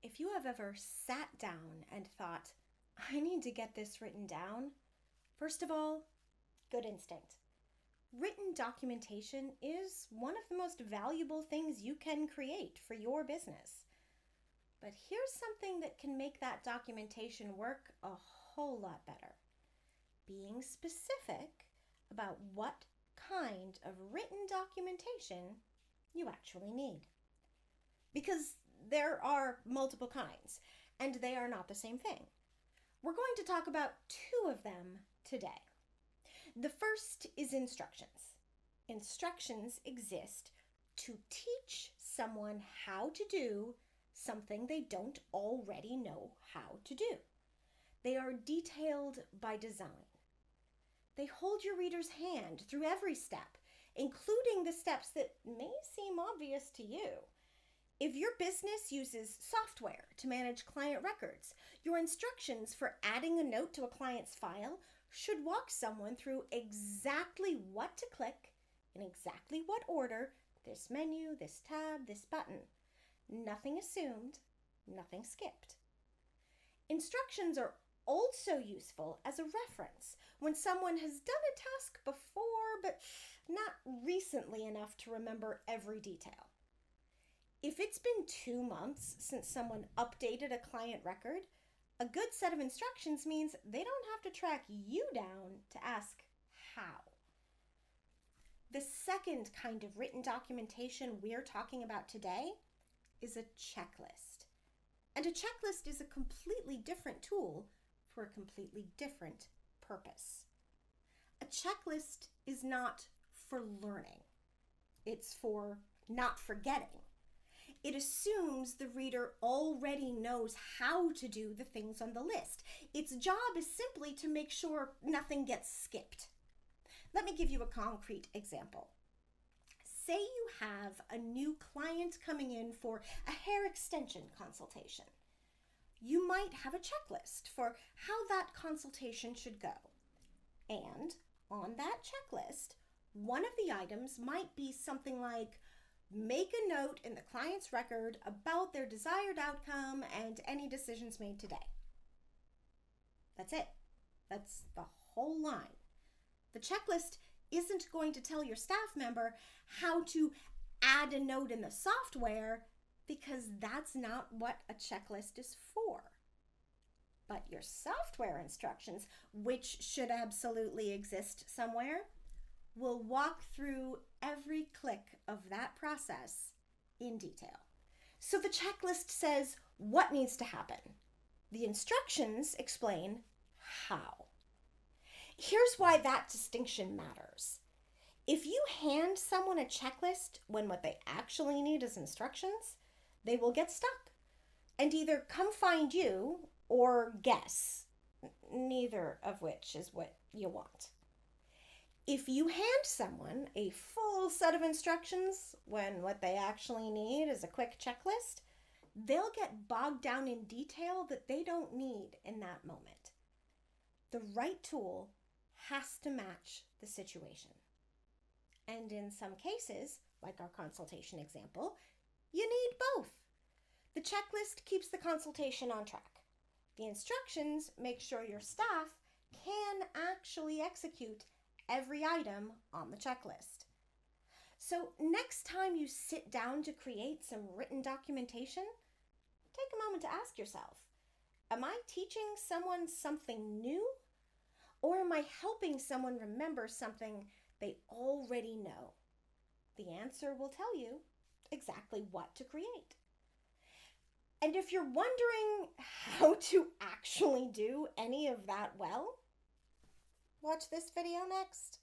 If you have ever sat down and thought, I need to get this written down, first of all, good instinct. Written documentation is one of the most valuable things you can create for your business. But here's something that can make that documentation work a whole lot better. Being specific about what kind of written documentation you actually need. Because there are multiple kinds, and they are not the same thing. We're going to talk about two of them today. The first is instructions. Instructions exist to teach someone how to do something they don't already know how to do. They are detailed by design. They hold your reader's hand through every step, including the steps that may seem obvious to you. If your business uses software to manage client records, your instructions for adding a note to a client's file should walk someone through exactly what to click, in exactly what order, this menu, this tab, this button. Nothing assumed, nothing skipped. Instructions are also useful as a reference when someone has done a task before, but not recently enough to remember every detail. If it's been 2 months since someone updated a client record, a good set of instructions means they don't have to track you down to ask how. The second kind of written documentation we're talking about today is a checklist. And a checklist is a completely different tool for a completely different purpose. A checklist is not for learning. It's for not forgetting. It assumes the reader already knows how to do the things on the list. Its job is simply to make sure nothing gets skipped. Let me give you a concrete example. Say you have a new client coming in for a hair extension consultation. You might have a checklist for how that consultation should go. And on that checklist, one of the items might be something like, make a note in the client's record about their desired outcome and any decisions made today. That's it. That's the whole line. The checklist isn't going to tell your staff member how to add a note in the software because that's not what a checklist is for. But your software instructions, which should absolutely exist somewhere, will walk through every click of that process in detail. So the checklist says what needs to happen. The instructions explain how. Here's why that distinction matters. If you hand someone a checklist when what they actually need is instructions, they will get stuck and either come find you or guess, neither of which is what you want. If you hand someone a full set of instructions when what they actually need is a quick checklist, they'll get bogged down in detail that they don't need in that moment. The right tool has to match the situation. And in some cases, like our consultation example, you need both. The checklist keeps the consultation on track. The instructions make sure your staff can actually execute every item on the checklist. So next time you sit down to create some written documentation, take a moment to ask yourself, am I teaching someone something new? Or am I helping someone remember something they already know? The answer will tell you exactly what to create. And if you're wondering how to actually do any of that well, watch this video next.